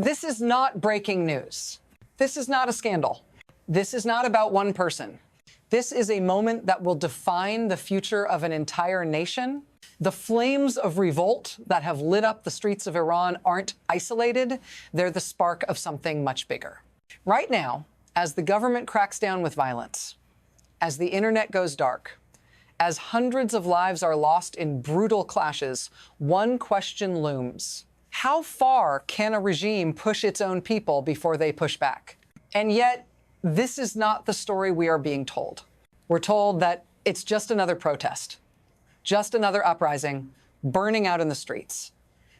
This is not breaking news. This is not a scandal. This is not about one person. This is a moment that will define the future of an entire nation. The flames of revolt that have lit up the streets of Iran aren't isolated. They're the spark of something much bigger. Right now, as the government cracks down with violence, as the internet goes dark, as hundreds of lives are lost in brutal clashes, one question looms. How far can a regime push its own people before they push back? And yet, this is not the story we are being told. We're told that it's just another protest, just another uprising, burning out in the streets.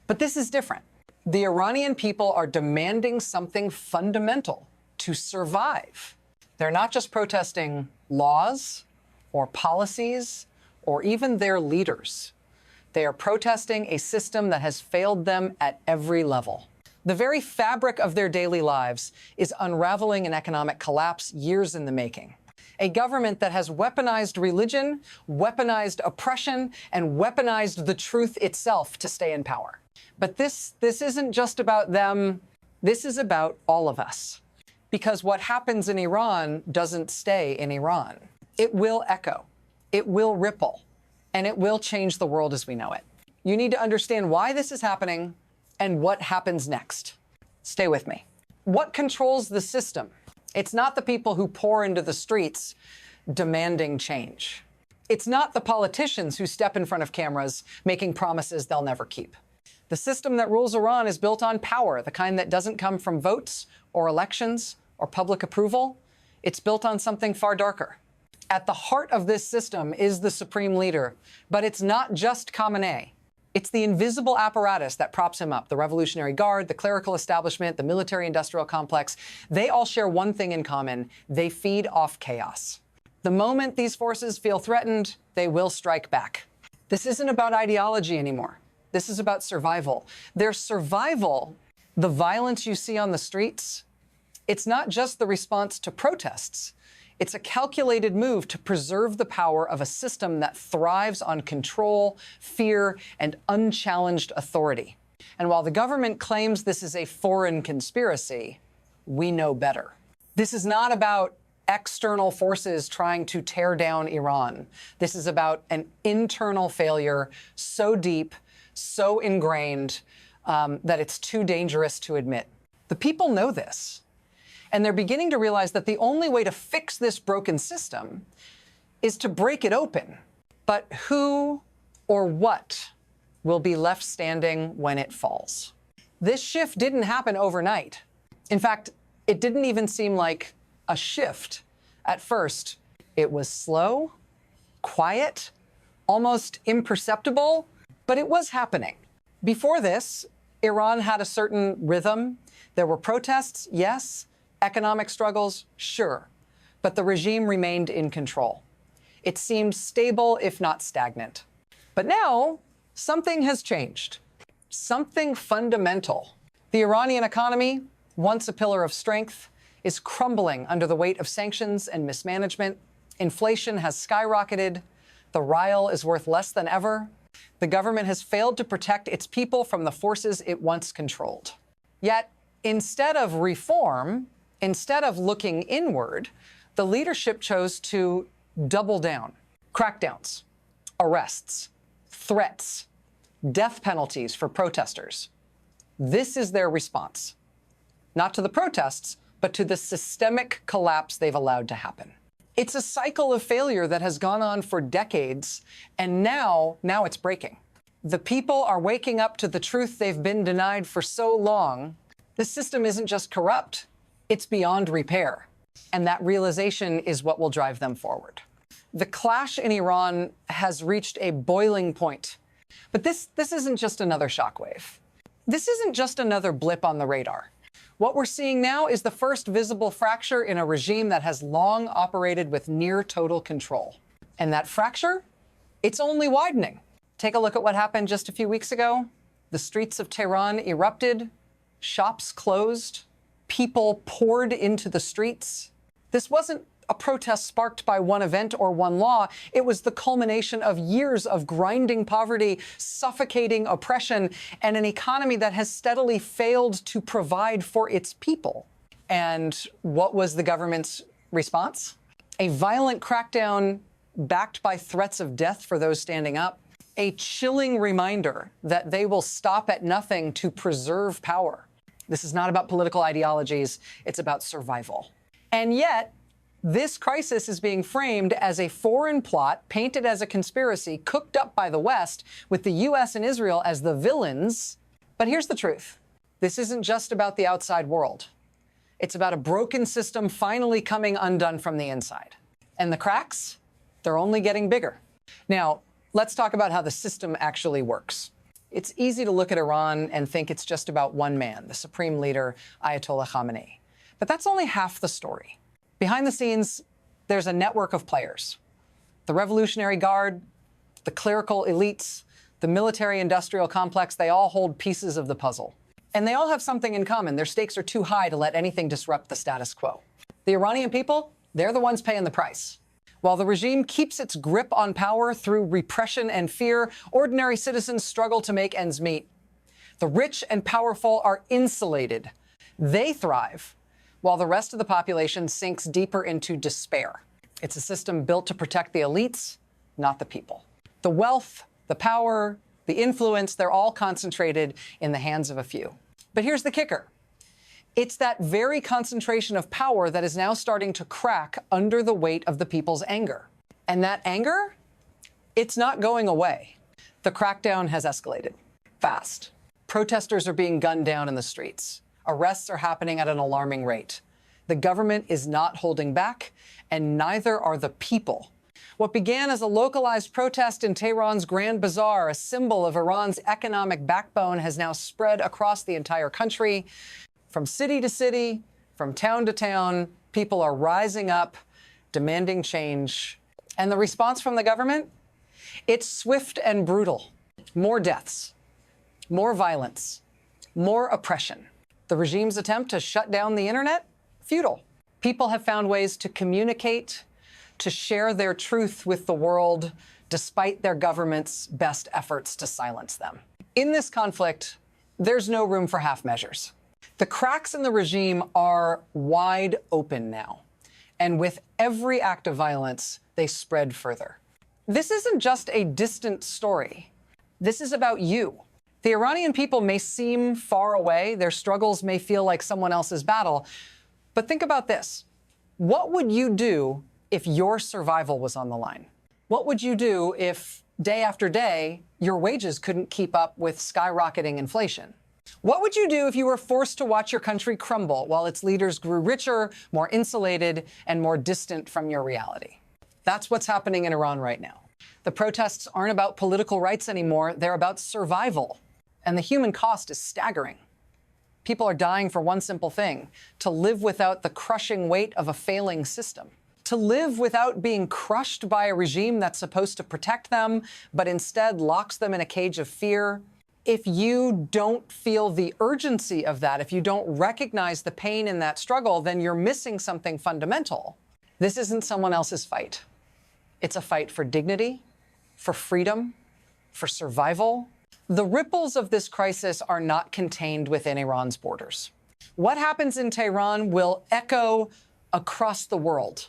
But this is different. The Iranian people are demanding something fundamental to survive. They're not just protesting laws or policies or even their leaders. They are protesting a system that has failed them at every level. The very fabric of their daily lives is unraveling an economic collapse years in the making. A government that has weaponized religion, weaponized oppression, and weaponized the truth itself to stay in power. But this isn't just about them. This is about all of us. Because what happens in Iran doesn't stay in Iran. It will echo, it will ripple, and it will change the world as we know it. You need to understand why this is happening and what happens next. Stay with me. What controls the system? It's not the people who pour into the streets demanding change. It's not the politicians who step in front of cameras making promises they'll never keep. The system that rules Iran is built on power, the kind that doesn't come from votes or elections or public approval. It's built on something far darker. At the heart of this system is the supreme leader, but it's not just Khamenei. It's the invisible apparatus that props him up, the Revolutionary Guard, the clerical establishment, the military-industrial complex. They all share one thing in common. They feed off chaos. The moment these forces feel threatened, they will strike back. This isn't about ideology anymore. This is about survival. Their survival, the violence you see on the streets, it's not just the response to protests. It's a calculated move to preserve the power of a system that thrives on control, fear, and unchallenged authority. And while the government claims this is a foreign conspiracy, we know better. This is not about external forces trying to tear down Iran. This is about an internal failure so deep, so ingrained, that it's too dangerous to admit. The people know this. And they're beginning to realize that the only way to fix this broken system is to break it open. But who or what will be left standing when it falls? This shift didn't happen overnight. In fact, it didn't even seem like a shift at first. It was slow, quiet, almost imperceptible, but it was happening. Before this, Iran had a certain rhythm. There were protests, yes. Economic struggles, sure, but the regime remained in control. It seemed stable, if not stagnant. But now, something has changed. Something fundamental. The Iranian economy, once a pillar of strength, is crumbling under the weight of sanctions and mismanagement. Inflation has skyrocketed. The rial is worth less than ever. The government has failed to protect its people from the forces it once controlled. Yet, instead of reform, instead of looking inward, the leadership chose to double down. Crackdowns, arrests, threats, death penalties for protesters. This is their response. Not to the protests, but to the systemic collapse they've allowed to happen. It's a cycle of failure that has gone on for decades, and now it's breaking. The people are waking up to the truth they've been denied for so long. The system isn't just corrupt. It's beyond repair, and that realization is what will drive them forward. The clash in Iran has reached a boiling point, but this isn't just another shockwave. This isn't just another blip on the radar. What we're seeing now is the first visible fracture in a regime that has long operated with near total control. And that fracture, it's only widening. Take a look at what happened just a few weeks ago. The streets of Tehran erupted, shops closed, people poured into the streets. This wasn't a protest sparked by one event or one law. It was the culmination of years of grinding poverty, suffocating oppression, and an economy that has steadily failed to provide for its people. And what was the government's response? A violent crackdown backed by threats of death for those standing up. A chilling reminder that they will stop at nothing to preserve power. This is not about political ideologies, it's about survival. And yet, this crisis is being framed as a foreign plot, painted as a conspiracy, cooked up by the West, with the US and Israel as the villains. But here's the truth. This isn't just about the outside world. It's about a broken system finally coming undone from the inside. And the cracks, they're only getting bigger. Now, let's talk about how the system actually works. It's easy to look at Iran and think it's just about one man, the supreme leader, Ayatollah Khamenei. But that's only half the story. Behind the scenes, there's a network of players. The Revolutionary Guard, the clerical elites, the military-industrial complex, they all hold pieces of the puzzle. And they all have something in common. Their stakes are too high to let anything disrupt the status quo. The Iranian people, they're the ones paying the price. While the regime keeps its grip on power through repression and fear, ordinary citizens struggle to make ends meet. The rich and powerful are insulated. They thrive, while the rest of the population sinks deeper into despair. It's a system built to protect the elites, not the people. The wealth, the power, the influence, they're all concentrated in the hands of a few. But here's the kicker. It's that very concentration of power that is now starting to crack under the weight of the people's anger. And that anger, it's not going away. The crackdown has escalated fast. Protesters are being gunned down in the streets. Arrests are happening at an alarming rate. The government is not holding back, and neither are the people. What began as a localized protest in Tehran's Grand Bazaar, a symbol of Iran's economic backbone, has now spread across the entire country. From city to city, from town to town, people are rising up, demanding change. And the response from the government? It's swift and brutal. More deaths, more violence, more oppression. The regime's attempt to shut down the internet? Futile. People have found ways to communicate, to share their truth with the world, despite their government's best efforts to silence them. In this conflict, there's no room for half measures. The cracks in the regime are wide open now. And with every act of violence, they spread further. This isn't just a distant story. This is about you. The Iranian people may seem far away. Their struggles may feel like someone else's battle. But think about this. What would you do if your survival was on the line? What would you do if, day after day, your wages couldn't keep up with skyrocketing inflation? What would you do if you were forced to watch your country crumble while its leaders grew richer, more insulated, and more distant from your reality? That's what's happening in Iran right now. The protests aren't about political rights anymore. They're about survival. And the human cost is staggering. People are dying for one simple thing: to live without the crushing weight of a failing system. To live without being crushed by a regime that's supposed to protect them, but instead locks them in a cage of fear. If you don't feel the urgency of that, if you don't recognize the pain in that struggle, then you're missing something fundamental. This isn't someone else's fight. It's a fight for dignity, for freedom, for survival. The ripples of this crisis are not contained within Iran's borders. What happens in Tehran will echo across the world.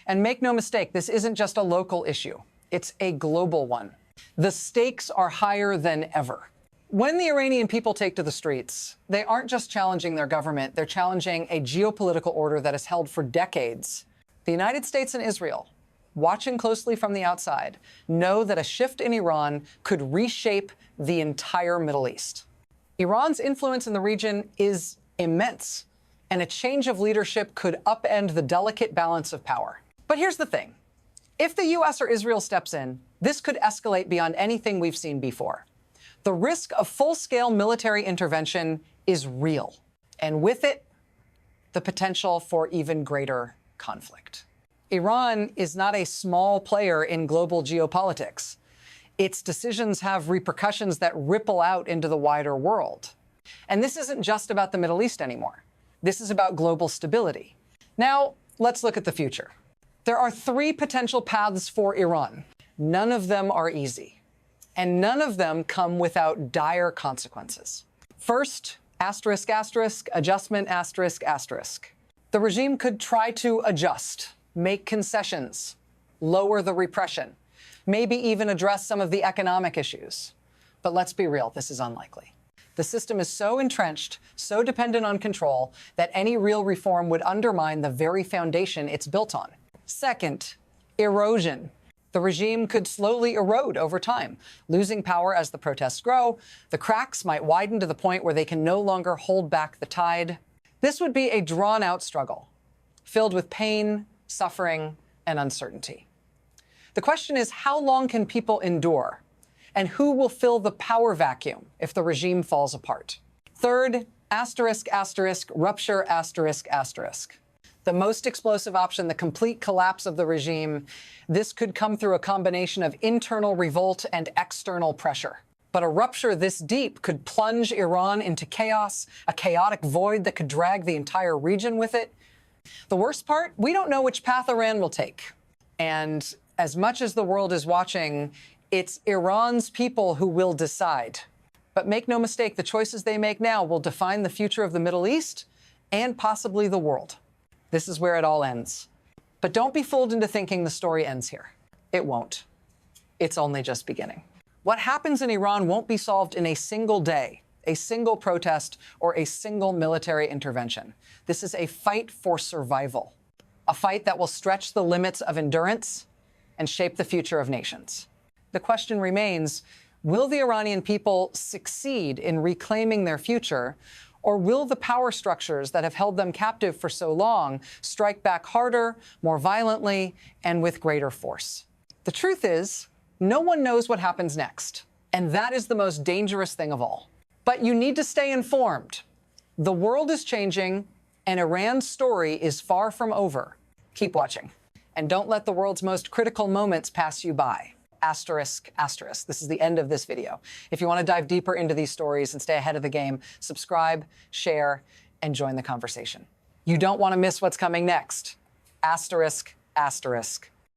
And make no mistake, this isn't just a local issue. It's a global one. The stakes are higher than ever. When the Iranian people take to the streets, they aren't just challenging their government, they're challenging a geopolitical order that has held for decades. The United States and Israel, watching closely from the outside, know that a shift in Iran could reshape the entire Middle East. Iran's influence in the region is immense, and a change of leadership could upend the delicate balance of power. But here's the thing. If the US or Israel steps in, this could escalate beyond anything we've seen before. The risk of full-scale military intervention is real, and with it, the potential for even greater conflict. Iran is not a small player in global geopolitics. Its decisions have repercussions that ripple out into the wider world. And this isn't just about the Middle East anymore. This is about global stability. Now, let's look at the future. There are three potential paths for Iran. None of them are easy, and none of them come without dire consequences. First, asterisk, asterisk, adjustment, asterisk, asterisk. The regime could try to adjust, make concessions, lower the repression, maybe even address some of the economic issues. But let's be real, this is unlikely. The system is so entrenched, so dependent on control, that any real reform would undermine the very foundation it's built on. Second, erosion. The regime could slowly erode over time, losing power as the protests grow. The cracks might widen to the point where they can no longer hold back the tide. This would be a drawn-out struggle, filled with pain, suffering, and uncertainty. The question is, how long can people endure? And who will fill the power vacuum if the regime falls apart? Third, asterisk, asterisk, rupture, asterisk, asterisk. The most explosive option, the complete collapse of the regime. This could come through a combination of internal revolt and external pressure. But a rupture this deep could plunge Iran into chaos, a chaotic void that could drag the entire region with it. The worst part, we don't know which path Iran will take. And as much as the world is watching, it's Iran's people who will decide. But make no mistake, the choices they make now will define the future of the Middle East and possibly the world. This is where it all ends. But don't be fooled into thinking the story ends here. It won't. It's only just beginning. What happens in Iran won't be solved in a single day, a single protest, or a single military intervention. This is a fight for survival, a fight that will stretch the limits of endurance and shape the future of nations. The question remains, will the Iranian people succeed in reclaiming their future, or will the power structures that have held them captive for so long strike back harder, more violently, and with greater force? The truth is, no one knows what happens next, and that is the most dangerous thing of all. But you need to stay informed. The world is changing, and Iran's story is far from over. Keep watching, and don't let the world's most critical moments pass you by. Asterisk, asterisk. This is the end of this video. If you want to dive deeper into these stories and stay ahead of the game, subscribe, share, and join the conversation. You don't want to miss what's coming next. Asterisk, asterisk,